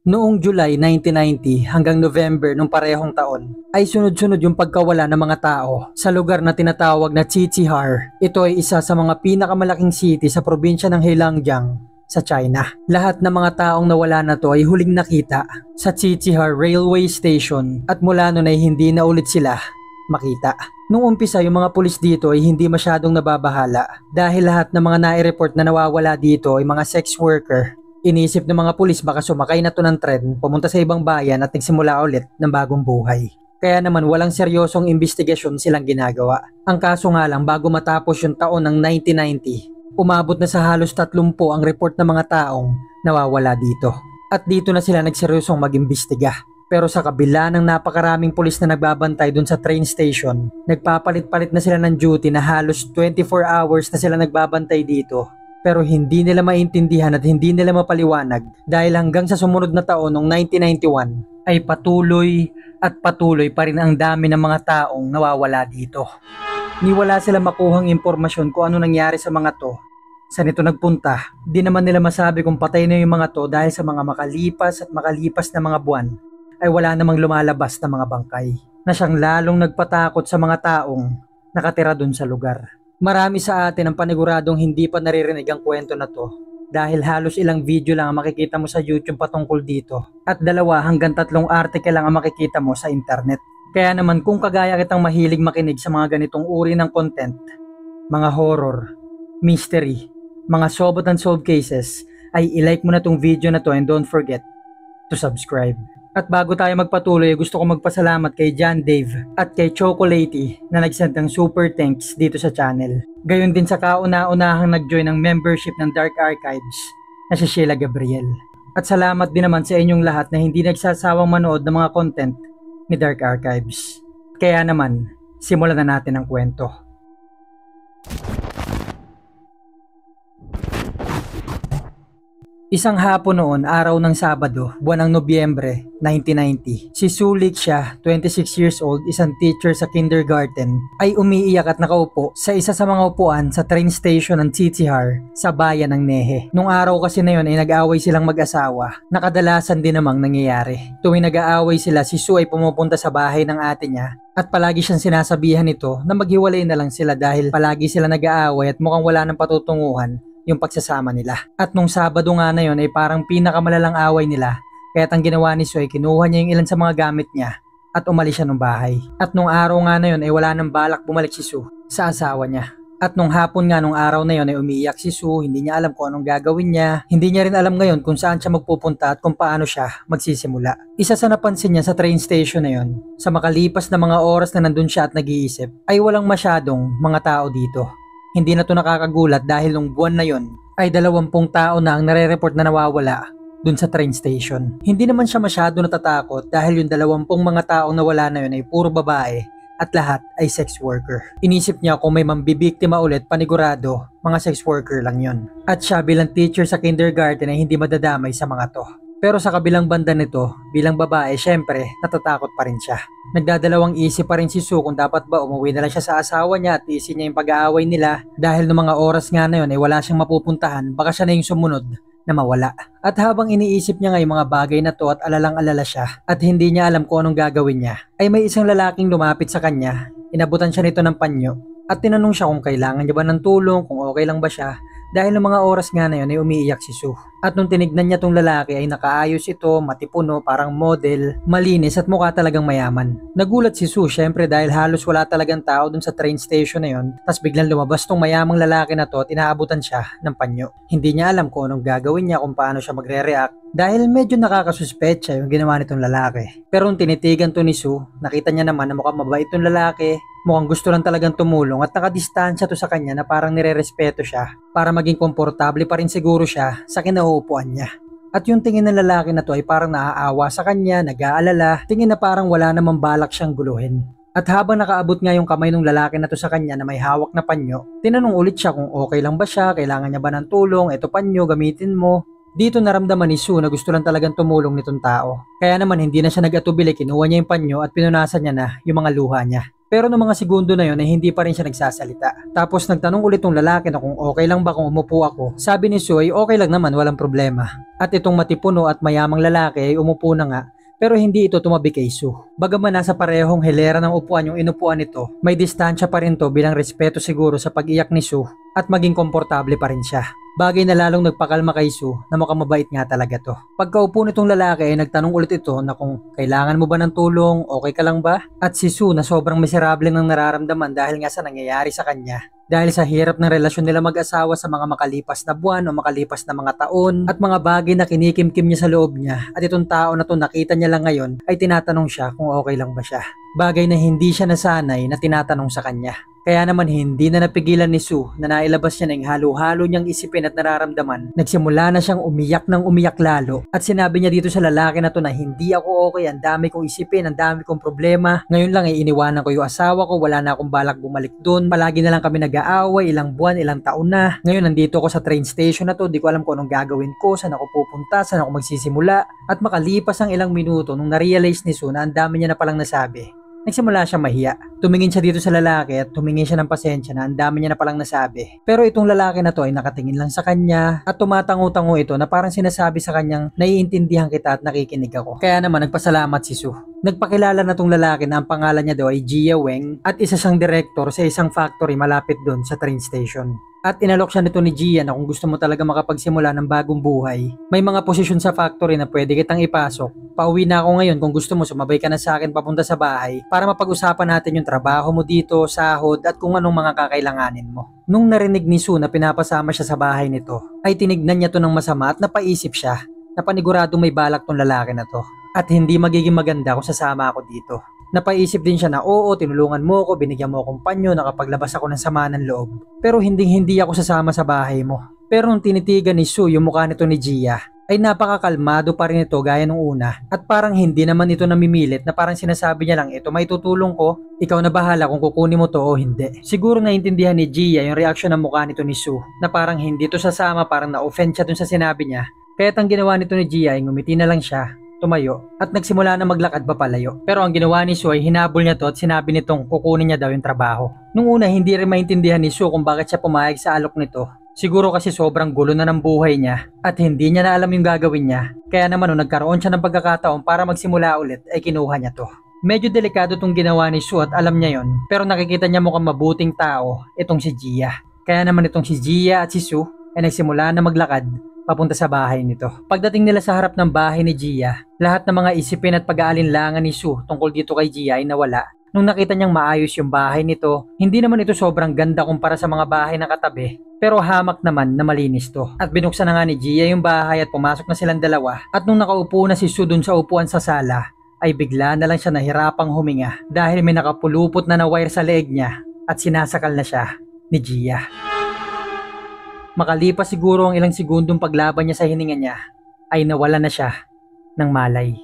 Noong July 1990 hanggang November nung parehong taon ay sunod-sunod yung pagkawala ng mga tao sa lugar na tinatawag na Qiqihar. Ito ay isa sa mga pinakamalaking city sa probinsya ng Heilongjiang sa China. Lahat ng mga taong nawala na to ay huling nakita sa Qiqihar Railway Station at mula noon ay hindi na ulit sila makita. Nung umpisa yung mga pulis dito ay hindi masyadong nababahala dahil lahat ng mga nai-report na nawawala dito ay mga sex worker. Inisip ng mga pulis baka sumakay na to ng tren, pumunta sa ibang bayan at nagsimula ulit ng bagong buhay. Kaya naman walang seryosong investigasyon silang ginagawa. Ang kaso nga lang bago matapos yung taon ng 1990, umabot na sa halos 30 ang report ng mga taong nawawala dito. At dito na sila nagseryosong mag-imbestiga. Pero sa kabila ng napakaraming pulis na nagbabantay dun sa train station, nagpapalit-palit na sila ng duty na halos 24 hours na sila nagbabantay dito. Pero hindi nila maintindihan at hindi nila mapaliwanag dahil hanggang sa sumunod na taon noong 1991 ay patuloy at patuloy pa rin ang dami ng mga taong nawawala dito. Niwala sila makuhang impormasyon kung ano nangyari sa mga to. Saan ito nagpunta? Di naman nila masabi kung patay na yung mga to dahil sa mga makalipas at makalipas na mga buwan ay wala namang lumalabas na mga bangkay na siyang lalong nagpatakot sa mga taong nakatira dun sa lugar. Marami sa atin ang paniguradong hindi pa naririnig ang kwento na to dahil halos ilang video lang ang makikita mo sa YouTube patungkol dito at 2 hanggang 3 article lang ang makikita mo sa internet. Kaya naman kung kagaya kitang mahilig makinig sa mga ganitong uri ng content, mga horror, mystery, mga solved and unsolved cases, ay ilike mo na tong video na to and don't forget to subscribe. At bago tayo magpatuloy, gusto ko magpasalamat kay John Dave at kay Chocolatey na nagsend ng super thanks dito sa channel. Gayon din sa kauna-unahang nag-join ng membership ng Dark Archives na si Sheila Gabriel. At salamat din naman sa inyong lahat na hindi nagsasawang manood ng mga content ni Dark Archives. Kaya naman, simulan na natin ang kwento. Isang hapon noon, araw ng Sabado, buwan ng Nobyembre, 1990. Si Sulik siya, 26 years old, isang teacher sa kindergarten, ay umiiyak at nakaupo sa isa sa mga upuan sa train station ng Qiqihar sa bayan ng Nehe. Nung araw kasi na yun ay nag-aaway silang mag-asawa, na kadalasan din namang nangyayari. Tuwing nag-aaway sila, si Su ay pumupunta sa bahay ng ate niya at palagi siyang sinasabihan nito na maghiwalay na lang sila dahil palagi sila nag-aaway at mukhang wala ng patutunguhan yung pagsasama nila. At nung Sabado nga na yun ay parang pinakamalalang away nila, kaya't ang ginawa ni Su ay kinuha niya yung ilan sa mga gamit niya at umalis siya ng bahay. At nung araw nga na yun ay wala nang balak bumalik si Su sa asawa niya. At nung hapon nga nung araw na yun ay umiiyak si Su, hindi niya alam kung anong gagawin niya, hindi niya rin alam ngayon kung saan siya magpupunta at kung paano siya magsisimula. Isa sa napansin niya sa train station na yun, sa makalipas na mga oras na nandun siya at nag-iisip, ay walang masyadong mga tao dito. Hindi na to nakakagulat dahil nung buwan na yon ay 20 tao na ang nare-report na nawawala dun sa train station. Hindi naman siya masyado natatakot dahil yung 20 mga taong nawala na yun ay puro babae at lahat ay sex worker. Inisip niya kung may mambibiktima ulit, panigurado, mga sex worker lang yon. At siya bilang teacher sa kindergarten ay hindi madadamay sa mga to. Pero sa kabilang banda nito, bilang babae, syempre, natatakot pa rin siya. Nagdadalawang isip pa rin si Su kung dapat ba umuwi na lang siya sa asawa niya at isin niya yung pag-aaway nila dahil ng mga oras nga na yun ay wala siyang mapupuntahan, baka siya na yung sumunod na mawala. At habang iniisip niya nga yung mga bagay na to at alalang-alala siya at hindi niya alam kung anong gagawin niya, ay may isang lalaking lumapit sa kanya, inabutan siya nito ng panyo at tinanong siya kung kailangan niya ba ng tulong, kung okay lang ba siya. Dahil ng mga oras nga na yun ay umiiyak si Su. At nung tinignan niya tong lalaki ay nakaayos ito, matipuno, parang model, malinis at mukha talagang mayaman. Nagulat si Su syempre dahil halos wala talagang tao dun sa train station na yun. Tapos biglang lumabas tong mayamang lalaki na to at inaabutan siya ng panyo. Hindi niya alam kung anong gagawin niya, kung paano siya magre-react. Dahil medyo nakakasuspecha yung ginawa nitong lalaki. Pero nung tinitigan to ni Su, nakita niya naman na mukhang mabait tong lalaki. Mukhang gusto lang talagang tumulong at nakadistansya to sa kanya na parang nire-respeto siya para maging komportable pa rin siguro siya sa kinauupuan niya. At yung tingin ng lalaki na to ay parang naaawa sa kanya, nag-aalala, tingin na parang wala namang balak siyang guluhin. At habang nakaabot nga yung kamay ng lalaki na to sa kanya na may hawak na panyo, tinanong ulit siya kung okay lang ba siya, kailangan niya ba ng tulong, eto panyo, gamitin mo. Dito naramdaman ni Su na gusto lang talagang tumulong nitong tao. Kaya naman hindi na siya nag-atubili, kinuha niya yung panyo at pinunasan niya na yung mga luha niya. Pero noong mga segundo na yon ay hindi pa rin siya nagsasalita. Tapos nagtanong ulit tong lalaki na kung okay lang ba kung umupo ako. Sabi ni Sue ay okay lang naman, walang problema. At itong matipuno at mayamang lalaki ay umupo na nga, pero hindi ito tumabi kay Sue. Bagaman nasa parehong hilera ng upuan yung inupuan nito, may distansya pa rin to bilang respeto siguro sa pag-iyak ni Sue at maging komportable pa rin siya. Bagay na lalong nagpakalma kay Sue na mukhang mabait nga talaga to. Pagkaupo nitong lalaki ay nagtanong ulit ito na kung kailangan mo ba ng tulong, okay ka lang ba? At si Sue na sobrang miserable ng nararamdaman dahil nga sa nangyayari sa kanya. Dahil sa hirap ng relasyon nila mag-asawa sa mga makalipas na buwan o makalipas na mga taon at mga bagay na kinikimkim niya sa loob niya, at itong tao na to nakita niya lang ngayon ay tinatanong siya kung okay lang ba siya. Bagay na hindi siya nasanay na tinatanong sa kanya. Kaya naman hindi na napigilan ni Sue na nailabas niya ng halo-halo niyang isipin at nararamdaman. Nagsimula na siyang umiyak ng umiyak lalo at sinabi niya dito sa lalaki na to na hindi ako okay, ang dami kong isipin, ang dami kong problema. Ngayon lang ay iniwanan ko yung asawa ko, wala na akong balak bumalik doon. Palagi na lang kami nag-aaway, ilang buwan, ilang taon na. Ngayon nandito ako sa train station na to, di ko alam kung anong gagawin ko, saan ako pupunta, saan ako magsisimula. At makalipas ang ilang minuto nung na-realize ni Sue na ang dami niya na palang nasabi, nagsimula siya mahiya. Tumingin siya dito sa lalaki at tumingin siya ng pasensya na ang dami niya na palang nasabi. Pero itong lalaki na to ay nakatingin lang sa kanya at tumatango-tango ito na parang sinasabi sa kanyang naiintindihan kita at nakikinig ako. Kaya naman nagpasalamat si Sue. Nagpakilala na tong lalaki na ang pangalan niya daw ay Gia Weng at isa siyang director sa isang factory malapit doon sa train station. At inalok siya nito ni Gia na kung gusto mo talaga makapagsimula ng bagong buhay, may mga posisyon sa factory na pwede kitang ipasok. Pauwi na ako ngayon, kung gusto mo sumabay ka na sa akin papunta sa bahay para mapag-usapan natin yung trabaho mo dito, sahod at kung anong mga kakailanganin mo. Nung narinig ni Sue na pinapasama siya sa bahay nito, ay tinignan niya to ng masama at napaisip siya na paniguradong may balak tong lalaki na to. At hindi magiging maganda kung sasama ako dito. Napaisip din siya na oo, tinulungan mo ako, binigyan mo akong panyo, nakapaglabas ako ng sama ng loob. Pero hindi ako sasama sa bahay mo. Pero nung tinitigan ni Sue yung mukha nito ni Gia, ay napakakalmado pa rin ito gaya nung una. At parang hindi naman ito namimilit na parang sinasabi niya lang, ito may tutulong ko, ikaw na bahala kung kukunin mo to o hindi. Siguro naintindihan ni Gia yung reaksyon ng mukha nito ni Sue na parang hindi to sasama, parang na-offend siya dun sa sinabi niya. Kaya't ang ginawa nito ni Gia ay ngumiti na lang siya, tumayo at nagsimula na maglakad papalayo. Pero ang ginawa ni Sue ay hinabol niya to at sinabi nitong kukunin niya daw yung trabaho. Nung una hindi rin maintindihan ni Sue kung bakit siya pumayag sa alok nito. Siguro kasi sobrang gulo na ng buhay niya at hindi niya na alam yung gagawin niya. Kaya naman nung nagkaroon siya ng pagkakataon para magsimula ulit ay kinuha niya to. Medyo delikado tong ginawa ni Sue at alam niya yon, pero nakikita niya mukhang mabuting tao itong si Gia. Kaya naman itong si Gia at si Sue ay nagsimula na maglakad papunta sa bahay nito. Pagdating nila sa harap ng bahay ni Gia, lahat ng mga isipin at pag-aalinlangan ni Sue tungkol dito kay Gia ay nawala. Nung nakita niyang maayos yung bahay nito, hindi naman ito sobrang ganda kumpara sa mga bahay na katabi, pero hamak naman na malinis to. At binuksan na nga ni Gia yung bahay at pumasok na silang dalawa. At nung nakaupo na si Sue dun sa upuan sa sala, ay bigla na lang siya nahirapang huminga dahil may nakapulupot na wire sa leeg niya at sinasakal na siya ni Gia. Makalipas siguro ang ilang segundong paglaban niya sa hininga niya, ay nawala na siya ng malay.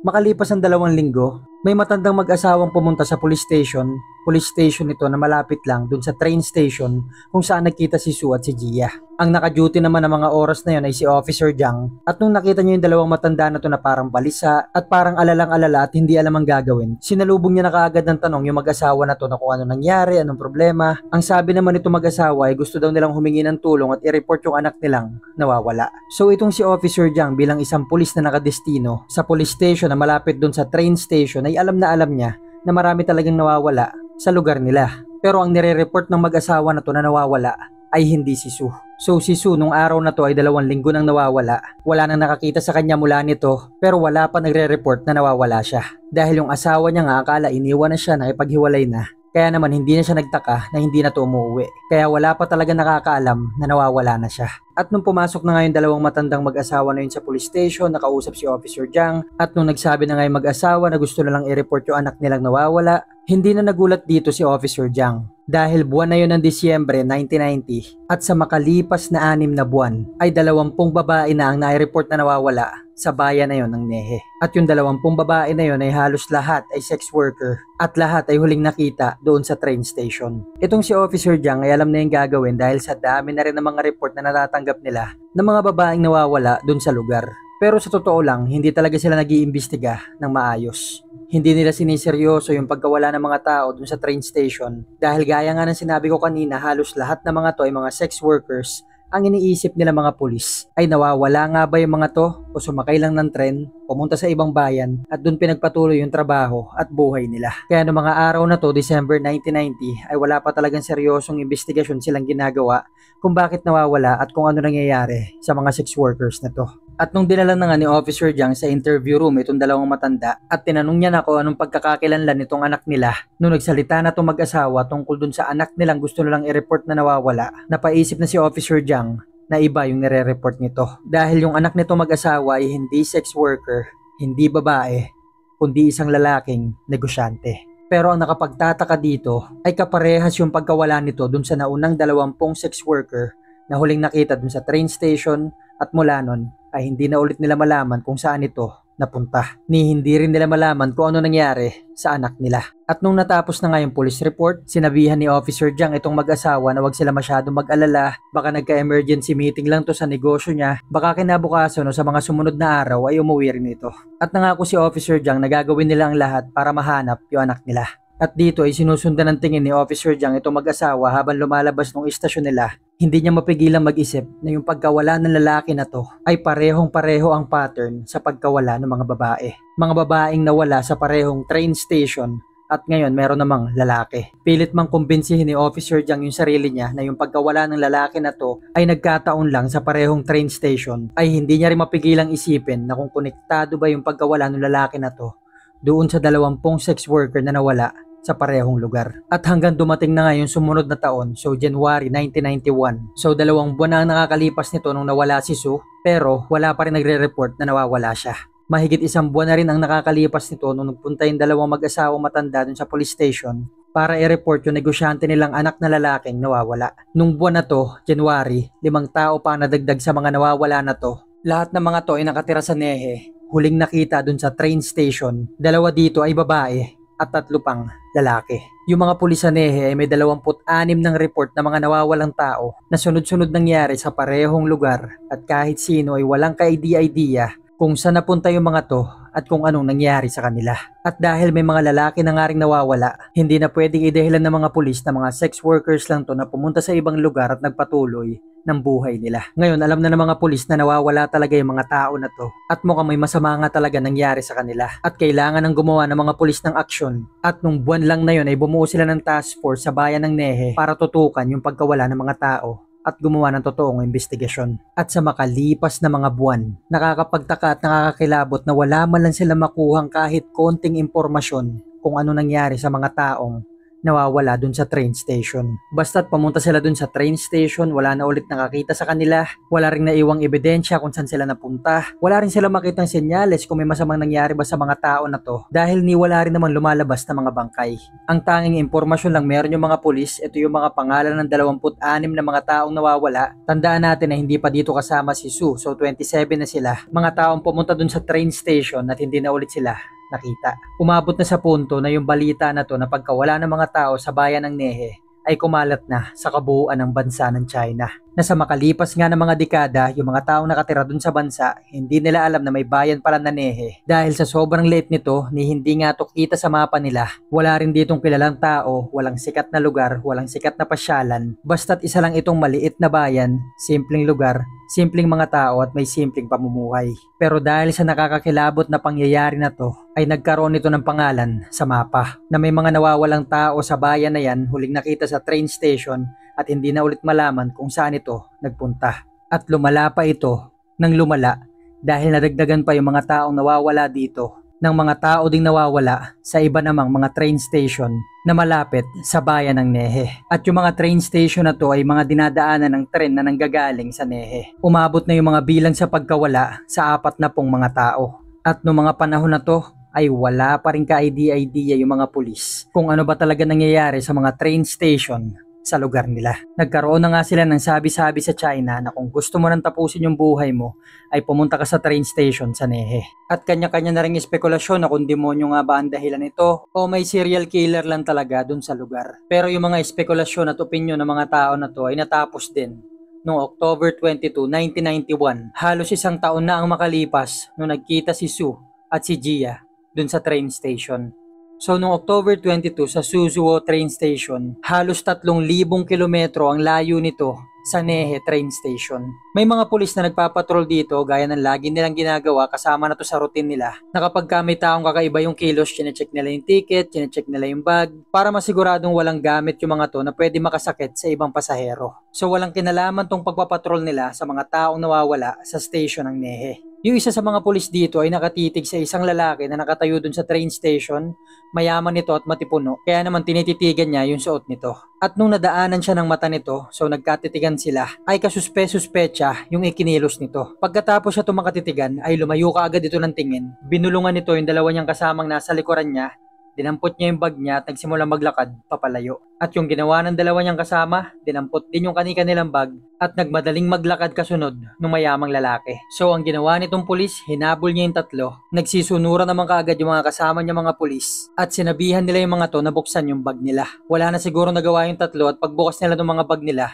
Makalipas ang 2 linggo, may matandang mag-asawang pumunta sa police station ito na malapit lang dun sa train station kung saan nagkita si Sue at si Gia. Ang naka-duty naman ng mga oras na yun ay si Officer Jiang, at nung nakita niya yung 2 matanda na to na parang balisa at parang alalang-alala at hindi alam ang gagawin, sinalubong niya na kaagad ng tanong yung mag-asawa na to na kung ano nangyari, anong problema. Ang sabi naman nito mag-asawa ay gusto daw nilang humingi ng tulong at i-report yung anak nilang nawawala. So itong si Officer Jiang bilang isang pulis na nakadestino sa police station na malapit dun sa train station ay alam na niya na marami talagang nawawala sa lugar nila. Pero ang nire-report ng mag-asawa na to na nawawala ay hindi si Sue. So si Sue nung araw na to ay 2 linggo nang nawawala. Wala nang nakakita sa kanya mula nito, pero wala pa nagre-report na nawawala siya. Dahil yung asawa niya nga akala iniwan na siya, nakipaghiwalay na. Kaya naman hindi na siya nagtaka na hindi na to umuwi. Kaya wala pa talaga nakakaalam na nawawala na siya. At nung pumasok na nga yung 2 matandang mag-asawa na yun sa police station, nakausap si Officer Jiang. At nung nagsabi na nga yung mag-asawa na gusto na lang i-report yung anak nilang nawawala, hindi na nagulat dito si Officer Jiang. Dahil buwan na yun ng Disyembre 1990 at sa makalipas na 6 na buwan ay 20 babae na ang nai-report na nawawala sa bayan na yon ng Nehe. At yung 20 babae na yon ay halos lahat ay sex worker at lahat ay huling nakita doon sa train station. Itong si Officer Jiang ay alam na yung gagawin dahil sa dami na rin ng mga report na natatanggap nila ng mga babaeng nawawala doon sa lugar. Pero sa totoo lang, hindi talaga sila nag-iimbestiga ng maayos. Hindi nila siniseryoso yung pagkawala ng mga tao dun sa train station dahil gaya nga ng sinabi ko kanina, halos lahat ng mga to ay mga sex workers. Ang iniisip nila mga pulis ay nawawala nga ba yung mga to o sumakay lang ng tren, pumunta sa ibang bayan at dun pinagpatuloy yung trabaho at buhay nila. Kaya noong mga araw na to, December 1990, ay wala pa talagang seryosong investigasyon silang ginagawa kung bakit nawawala at kung ano nangyayari sa mga sex workers na to. At nung dinala na nga ni Officer Jiang sa interview room itong dalawang matanda at tinanong niya na kung anong pagkakakilanlan nitong anak nila, nung nagsalita na itong mag-asawa tungkol dun sa anak nilang gusto nilang i-report na nawawala, napaisip na si Officer Jiang na iba yung nire-report nito. Dahil yung anak nito mag-asawa ay hindi sex worker, hindi babae, kundi isang lalaking negosyante. Pero ang nakapagtataka dito ay kaparehas yung pagkawala nito dun sa naunang 20 sex worker na huling nakita dun sa train station at mula nun ay hindi na ulit nila malaman kung saan ito napunta. Ni hindi rin nila malaman kung ano nangyari sa anak nila. At nung natapos na nga yung police report, sinabihan ni Officer Jiang itong mag-asawa na wag sila masyadong mag-alala, baka nagka-emergency meeting lang to sa negosyo niya, baka kinabukasan o sa mga sumunod na araw ay umuwi rin ito. At nangako si Officer Jiang na gagawin nila ang lahat para mahanap yung anak nila. At dito ay sinusundan ng tingin ni Officer Jiang itong mag-asawa habang lumalabas ng istasyon nila. Hindi niya mapigilang mag-isip na yung pagkawala ng lalaki na to ay parehong-pareho ang pattern sa pagkawala ng mga babae. Mga babaeng nawala sa parehong train station at ngayon meron namang lalaki. Pilit mang kumbinsihin ni Officer Jiang yung sarili niya na yung pagkawala ng lalaki na to ay nagkataon lang sa parehong train station ay hindi niya rin mapigilang isipin na kung konektado ba yung pagkawala ng lalaki na to doon sa 20 sex worker na nawala sa parehong lugar. At hanggang dumating na nga yung sumunod na taon, so January 1991. So 2 buwan na ang nakakalipas nito nung nawala si Sue, pero wala pa rin nagre-report na nawawala siya. Mahigit 1 buwan na rin ang nakakalipas nito nung nagpunta yung 2 mag-asawang matanda dun sa police station para i-report yung negosyante nilang anak na lalaking nawawala. Nung buwan na to, January, 5 tao pa nadagdag sa mga nawawala na to. Lahat ng mga to ay nakatira sa Nehe, huling nakita dun sa train station. 2 dito ay babae at 3 pang lalaki. Yung mga pulis sa Nehe ay may 26 ng report na mga nawawalang tao na sunod-sunod nangyari sa parehong lugar at kahit sino ay walang ka-idea kung saan napunta yung mga to at kung anong nangyari sa kanila. At dahil may mga lalaki na nga ring nawawala, hindi na pwedeng idehilan ng mga pulis na mga sex workers lang to na pumunta sa ibang lugar at nagpatuloy ng buhay nila. Ngayon, alam na ng mga pulis na nawawala talaga yung mga tao na to at mukhang may masama nga talaga nangyari sa kanila at kailangan ng gumawa ng mga pulis ng aksyon. At nung buwan lang na yun ay bumuo sila ng task force sa bayan ng Nehe para tutukan yung pagkawala ng mga tao at gumawa ng totoong investigasyon. At sa makalipas na mga buwan, nakakapagtaka at nakakakilabot na wala man lang sila makuhang kahit konting impormasyon kung ano nangyari sa mga taong nawawala dun sa train station. Basta't pumunta sila dun sa train station, wala na ulit nakakita sa kanila, wala ring naiwang ebidensya kung saan sila napunta, wala rin sila makitang senyales kung may masamang nangyari ba sa mga tao na to dahil ni wala rin namang lumalabas na mga bangkay. Ang tanging impormasyon lang meron yung mga pulis, ito yung mga pangalan ng 26 na mga taong nawawala. Tandaan natin na hindi pa dito kasama si Sue, so 27 na sila. Mga taong pumunta dun sa train station at hindi na ulit sila nakita. Umabot na sa punto na yung balita na to na pagkawala ng mga tao sa bayan ng Nehe ay kumalat na sa kabuuan ng bansa ng China. Na sa makalipas nga ng mga dekada, yung mga taong nakatira dun sa bansa, hindi nila alam na may bayan pala na Nehe. Dahil sa sobrang late nito, ni hindi nga to kita sa mapa nila. Wala rin ditong kilalang tao, walang sikat na lugar, walang sikat na pasyalan. Basta't isa lang itong maliit na bayan, simpleng lugar, simpleng mga tao at may simpleng pamumuhay. Pero dahil sa nakakakilabot na pangyayari na to, ay nagkaroon ito ng pangalan sa mapa na may mga nawawalang tao sa bayan na yan huling nakita sa train station at hindi na ulit malaman kung saan ito nagpunta. At lumala pa ito ng lumala dahil nadagdagan pa yung mga taong nawawala dito ng mga tao ding nawawala sa iba namang mga train station na malapit sa bayan ng Nehe. At yung mga train station na to ay mga dinadaanan ng tren na nanggagaling sa Nehe. Umabot na yung mga bilang sa pagkawala sa 40 mga tao. At noong mga panahon na to ay wala pa rin ka-idea yung mga pulis kung ano ba talaga nangyayari sa mga train station sa lugar nila. Nagkaroon na nga sila ng sabi-sabi sa China na kung gusto mo nang tapusin yung buhay mo ay pumunta ka sa train station sa Nehe. At kanya-kanya na rin espekulasyon na kung demonyo nga ba ang dahilan nito o may serial killer lang talaga dun sa lugar. Pero yung mga espekulasyon at opinyon ng mga tao na to ay natapos din noong October 22, 1991. Halos isang taon na ang makalipas nung nagkita si Sue at si Gia dun sa train station. So noong October 22 sa Suzuo train station, halos 3,000 kilometro ang layo nito sa Nehe train station. May mga pulis na nagpapatrol dito gaya ng lagi nilang ginagawa, kasama na to sa routine nila, na kapag may taong kakaiba yung kilos, chinecheck nila yung ticket, chinecheck nila yung bag, para masiguradong walang gamit yung mga to na pwede makasakit sa ibang pasahero. So walang kinalaman tong pagpapatrol nila sa mga taong nawawala sa station ng Nehe. Yung isa sa mga pulis dito ay nakatitig sa isang lalaki na nakatayo dun sa train station. Mayaman nito at matipuno, kaya naman tinititigan niya yung suot nito. At nung nadaanan siya ng mata nito, so nagkatitigan sila, ay kasuspe-suspecha yung ikinilos nito. Pagkatapos siya tumakatitigan ay lumayo kaagad ito ng tingin. Binulungan nito yung dalawa niyang kasamang nasa likuran niya. Dinampot niya yung bag niya at nagsimula maglakad papalayo. At yung ginawa ng dalawa niyang kasama, dinampot din yung kani-kanilang bag at nagmadaling maglakad kasunod ng mayamang lalaki. So ang ginawa nitong pulis, hinabol niya yung tatlo. Nagsisunuran naman kaagad yung mga kasama niya mga pulis at sinabihan nila yung mga to na buksan yung bag nila. Wala na siguro nagawa yung tatlo at pagbukas nila ng mga bag nila,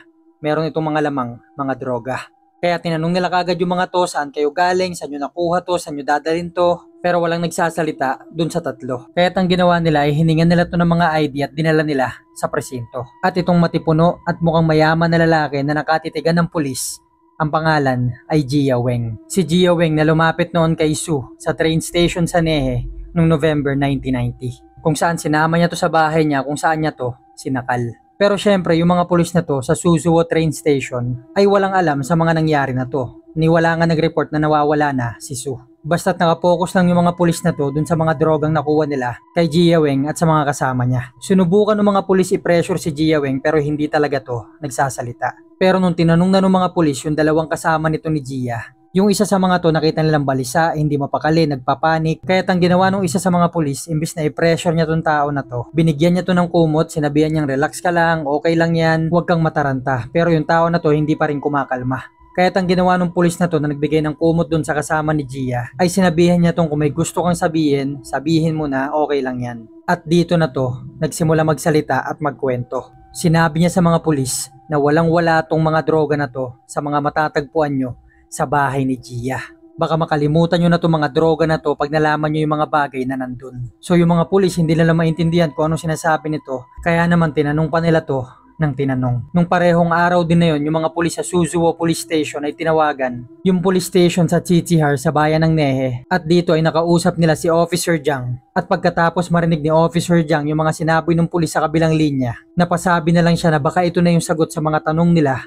meron itong mga lamang, mga droga. Kaya tinanong nila kaagad yung mga to, saan kayo galing, saan nyo nakuha to, saan nyo dadalhin to. Pero walang nagsasalita dun sa tatlo. Kaya ang ginawa nila ay hiningan nila to ng mga ID at dinala nila sa presinto. At itong matipuno at mukhang mayaman na lalaki na nakatitigan ng pulis, ang pangalan ay Gia Weng. Si Gia Weng na lumapit noon kay Sue sa train station sa Nehe noong November 1990. Kung saan sinama niya to sa bahay niya, kung saan niya to sinakal. Pero syempre yung mga pulis na to sa Suzuo train station ay walang alam sa mga nangyari na to. Wala nga nag-report na nawawala na si Sue. Basta't nakapokus lang yung mga pulis na to dun sa mga drogang nakuha nila kay Gia Weng at sa mga kasama niya. Sinubukan ng mga pulis i-pressure si Gia Weng pero hindi talaga to nagsasalita. Pero nung tinanong na ng mga pulis yung dalawang kasama nito ni Gia, yung isa sa mga to nakita nilang balisa, hindi mapakali, nagpapanik. Kaya ang ginawa ng isa sa mga pulis, imbis na i-pressure niya tong tao na to, binigyan niya to ng kumot, sinabihan niyang relax ka lang, okay lang yan, huwag kang mataranta. Pero yung tao na to hindi pa rin kumakalma. Kaya ang ginawa ng pulis na to na nagbigay ng kumot dun sa kasama ni Gia, ay sinabihan niya tong kung may gusto kang sabihin, sabihin mo na, okay lang yan. At dito na to, nagsimula magsalita at magkwento. Sinabi niya sa mga pulis na walang-wala tong mga droga na to sa mga matatagpuan nyo sa bahay ni Gia. Baka makalimutan nyo na itong mga droga na to pag nalaman nyo yung mga bagay na nandun. So yung mga pulis hindi nila maintindihan kung anong sinasabi nito, kaya naman tinanong pa nila to ng tinanong. Nung parehong araw din na yun, yung mga pulis sa Suzuo Police Station ay tinawagan yung police station sa Chichihar sa bayan ng Nehe. At dito ay nakausap nila si Officer Jiang. At pagkatapos marinig ni Officer Jiang yung mga sinabi ng pulis sa kabilang linya, napasabi na lang siya na baka ito na yung sagot sa mga tanong nila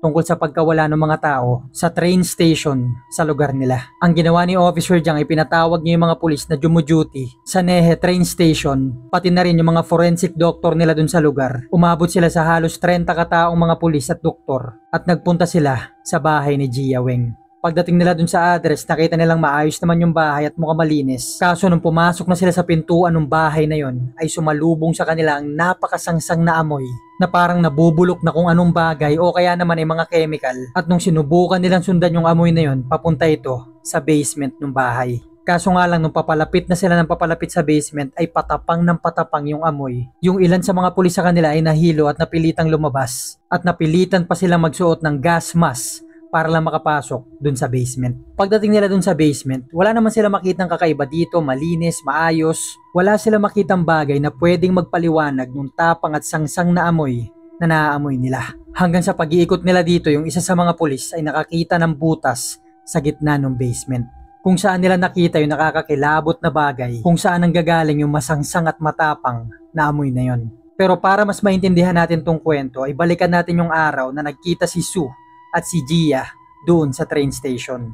tungkol sa pagkawala ng mga tao sa train station sa lugar nila. Ang ginawa ni Officer Jiang ay pinatawag niya yung mga pulis na duty sa Nehe train station, pati na rin yung mga forensic doctor nila dun sa lugar. Umabot sila sa halos 30 kataong mga pulis at doktor at nagpunta sila sa bahay ni Gia Weng. Pagdating nila dun sa address, nakita nilang maayos naman yung bahay at mukhang malinis. Kaso nung pumasok na sila sa pintuan ng bahay na yon, ay sumalubong sa kanila ang napakasangsang na amoy na parang nabubulok na kung anong bagay o kaya naman ay mga chemical. At nung sinubukan nilang sundan yung amoy na yon, papunta ito sa basement ng bahay. Kaso nga lang nung papalapit na sila ng papalapit sa basement ay patapang ng patapang yung amoy. Yung ilan sa mga pulis sa kanila ay nahilo at napilitang lumabas. At napilitan pa silang magsuot ng gas mask para lang makapasok dun sa basement. Pagdating nila dun sa basement, wala naman sila makitang kakaiba dito, malinis, maayos. Wala sila makitang bagay na pwedeng magpaliwanag ng tapang at sangsang na amoy na naaamoy nila. Hanggang sa pag-iikot nila dito, yung isa sa mga pulis ay nakakita ng butas sa gitna ng basement. Kung saan nila nakita yung nakakakilabot na bagay, kung saan nanggagaling yung masangsang at matapang na amoy na yon. Pero para mas maintindihan natin tong kwento, ay balikan natin yung araw na nagkita si Sue at si Gia doon sa train station.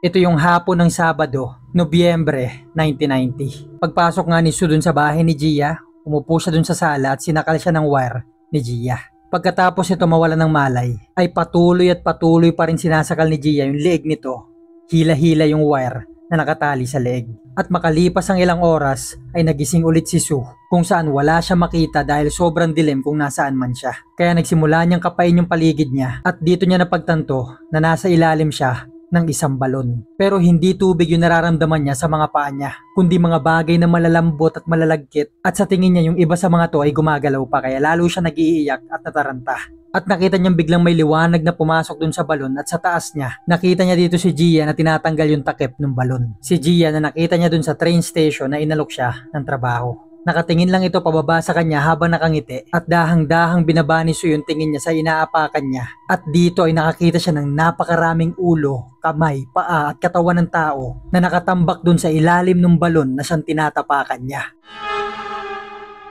Ito yung hapon ng Sabado, Nobyembre 1990. Pagpasok nga ni Sue doon sa bahay ni Gia, umupo siya doon sa sala at sinakal siya ng wire ni Gia. Pagkatapos ito mawala ng malay, ay patuloy pa rin sinasakal ni Gia yung leeg nito. Hila-hila yung wire na nakatali sa leeg. At makalipas ang ilang oras ay nagising ulit si Sue kung saan wala siya makita dahil sobrang dilim kung nasaan man siya. Kaya nagsimula niyang kapain yung paligid niya at dito niya napagtanto na nasa ilalim siya ng isang balon. Pero hindi tubig yung nararamdaman niya sa mga paa niya, kundi mga bagay na malalambot at malalagkit, at sa tingin niya yung iba sa mga to ay gumagalaw pa kaya lalo siya nag-iiyak at nataranta. At nakita niyang biglang may liwanag na pumasok dun sa balon at sa taas niya, nakita niya dito si Gia na tinatanggal yung takip ng balon. Si Gia na nakita niya dun sa train station na inalok siya ng trabaho. Nakatingin lang ito pababa sa kanya habang nakangiti at dahang-dahang binaba ni Su yung tingin niya sa inaapakan niya. At dito ay nakakita siya ng napakaraming ulo, kamay, paa at katawan ng tao na nakatambak dun sa ilalim ng balon na siyang tinatapakan niya.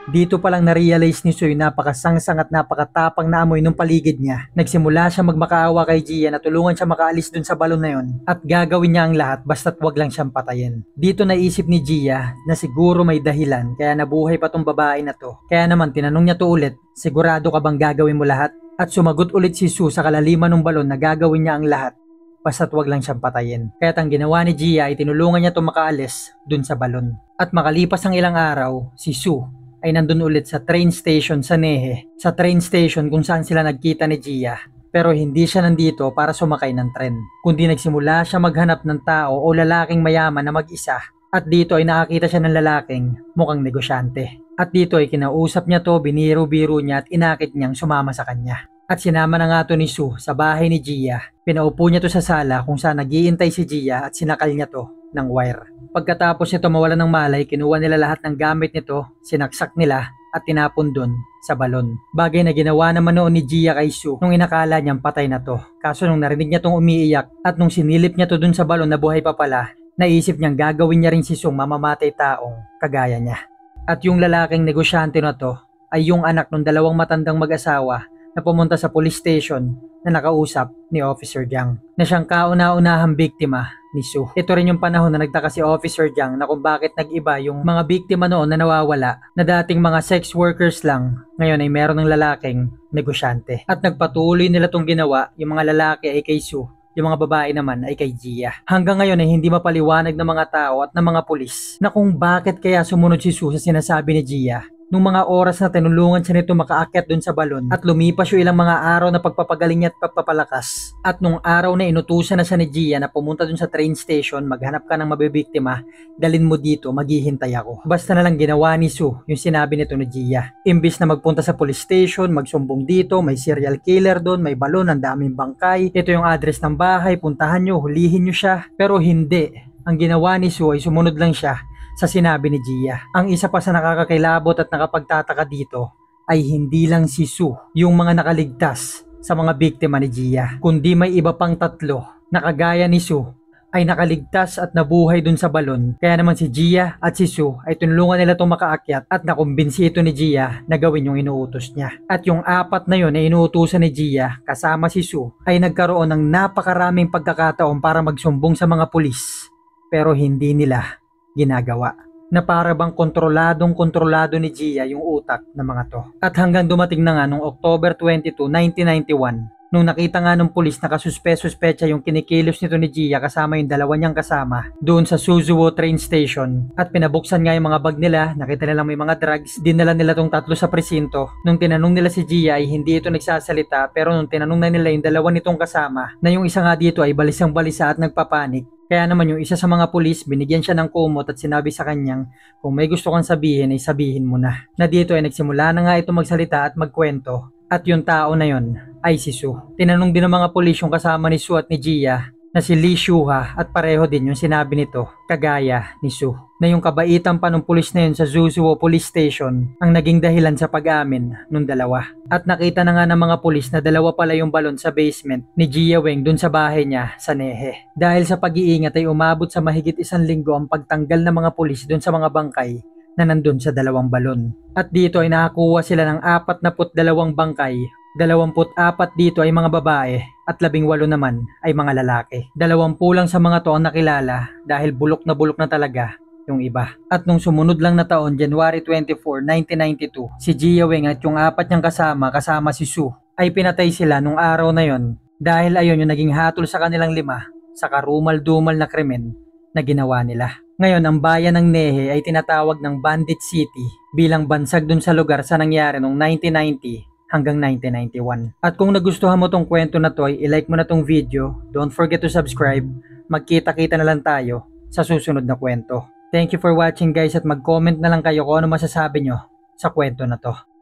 Dito palang na-realize ni Su yung napakasangsang at napakatapang na amoy ng paligid niya. Nagsimula siya magmakaawa kay Gia na tulungan siya makaalis dun sa balon na yun at gagawin niya ang lahat basta't wag lang siyang patayin. Dito naisip ni Gia na siguro may dahilan kaya nabuhay pa tong babae na to. Kaya naman tinanong niya to ulit, sigurado ka bang gagawin mo lahat? At sumagot ulit si Su sa kalaliman ng balon na gagawin niya ang lahat basta't wag lang siyang patayin. Kaya't ang ginawa ni Gia ay tinulungan niya to makaalis dun sa balon. At makalipas ang ilang araw, si Su ay nandun ulit sa train station sa Nehe. Sa train station kung saan sila nagkita ni Gia. Pero hindi siya nandito para sumakay ng tren, kundi nagsimula siya maghanap ng tao o lalaking mayaman na mag-isa. At dito ay nakakita siya ng lalaking mukhang negosyante. At dito ay kinausap niya to, biniro-biro niya at inakit niyang sumama sa kanya. At sinama na nga to ni Su sa bahay ni Gia. Pinaupo niya to sa sala kung saan nagiintay si Gia at sinakal niya to ng wire. Pagkatapos nito mawala ng malay, kinuha nila lahat ng gamit nito, sinaksak nila at tinapon dun sa balon. Bagay na ginawa naman noon ni Gia kay Su nung inakala niyang patay na to. Kaso nung narinig niya tong umiiyak at nung sinilip niya to dun sa balon na buhay pa pala, naisip niyang gagawin niya rin si Su mamamatay taong kagaya niya. At yung lalaking negosyante na to ay yung anak ng dalawang matandang mag-asawa na pumunta sa police station na nakausap ni Officer Jiang na siyang kauna-unahang biktima ni Su. Ito rin yung panahon na nagtaka si Officer Jiang na kung bakit nag-iba yung mga biktima noon na nawawala na dating mga sex workers lang, ngayon ay meron ng lalaking negosyante. At nagpatuloy nila tong ginawa, yung mga lalaki ay kay Su, yung mga babae naman ay kay Gia. Hanggang ngayon ay hindi mapaliwanag ng mga tao at ng mga pulis na kung bakit kaya sumunod si Su sa sinasabi ni Gia. Nung mga oras na tinulungan siya nito makaakyat dun sa balon at lumipas yung ilang mga araw na pagpapagaling niya at pagpapalakas. At nung araw na inutusan na siya ni Gia na pumunta dun sa train station, maghanap ka ng mabibiktima, dalin mo dito, maghihintay ako. Basta na lang ginawa ni Su yung sinabi nito ni Gia. Imbis na magpunta sa police station, magsumbong dito, may serial killer dun, may balon, ang daming bangkay, ito yung address ng bahay, puntahan nyo, hulihin nyo siya. Pero hindi. Ang ginawa ni Su ay sumunod lang siya sa sinabi ni Gia. Ang isa pa sa nakakakilabot at nakapagtataka dito ay hindi lang si Su yung mga nakaligtas sa mga biktima ni Gia, kundi may iba pang tatlo na kagaya ni Su ay nakaligtas at nabuhay dun sa balon. Kaya naman si Gia at si Su ay tinulungan nila itong makaakyat at nakumbinsi ito ni Gia na gawin yung inuutos niya. At yung apat na yun na inuutusan ni Gia kasama si Su ay nagkaroon ng napakaraming pagkakataon para magsumbong sa mga pulis, pero hindi nila ginagawa. Na para bang kontrolado ni Gia yung utak ng mga to. At hanggang dumating na nga nung October 22, 1991, nung nakita nga ng pulis na kasuspe-suspecha yung kinikilos nito ni Gia kasama yung dalawa niyang kasama doon sa Suzuo train station. At pinabuksan nga yung mga bag nila, nakita nila may mga drugs, dinala nila tong tatlo sa presinto. Nung tinanong nila si Gia ay hindi ito nagsasalita, pero nung tinanong na nila yung dalawa nitong kasama, na yung isa nga dito ay balisang-balisa at nagpapanik. Kaya naman yung isa sa mga pulis, binigyan siya ng kumot at sinabi sa kanyang, kung may gusto kang sabihin ay sabihin mo na. Na dito ay nagsimula na nga ito magsalita at magkwento. At yung tao na yon ay si Su. Tinanong din ng mga pulis yung kasama ni Su at ni Gia na si Lee Shuha at pareho din yung sinabi nito, kagaya ni Su. Na yung kabaitan pa ng pulis na yun sa Suzuo Police Station ang naging dahilan sa pag-amin nung dalawa. At nakita na nga ng mga pulis na dalawa pala yung balon sa basement ni Gia Weng dun sa bahay niya sa Nehe. Dahil sa pag-iingat ay umabot sa mahigit 1 linggo ang pagtanggal ng mga pulis dun sa mga bangkay na nandun sa dalawang balon. At dito ay nakakuha sila ng 42 bangkay. 24 dito ay mga babae at 18 naman ay mga lalaki. 20 lang sa mga to ang nakilala dahil bulok na talaga yung iba. At nung sumunod lang na taon, January 24, 1992, si Gia Weng at yung 4 niyang kasama si Su ay pinatay sila nung araw na yon dahil ayon yung naging hatol sa kanilang 5 sa karumal-dumal na krimen na ginawa nila. Ngayon, ang bayan ng Nehe ay tinatawag ng Bandit City bilang bansag dun sa lugar sa nangyari noong 1990 hanggang 1991. At kung nagustuhan mo tong kwento na to, i-like mo na tong video. Don't forget to subscribe. Magkita-kita na lang tayo sa susunod na kwento. Thank you for watching guys, at mag-comment na lang kayo kung ano masasabi nyo sa kwento na to.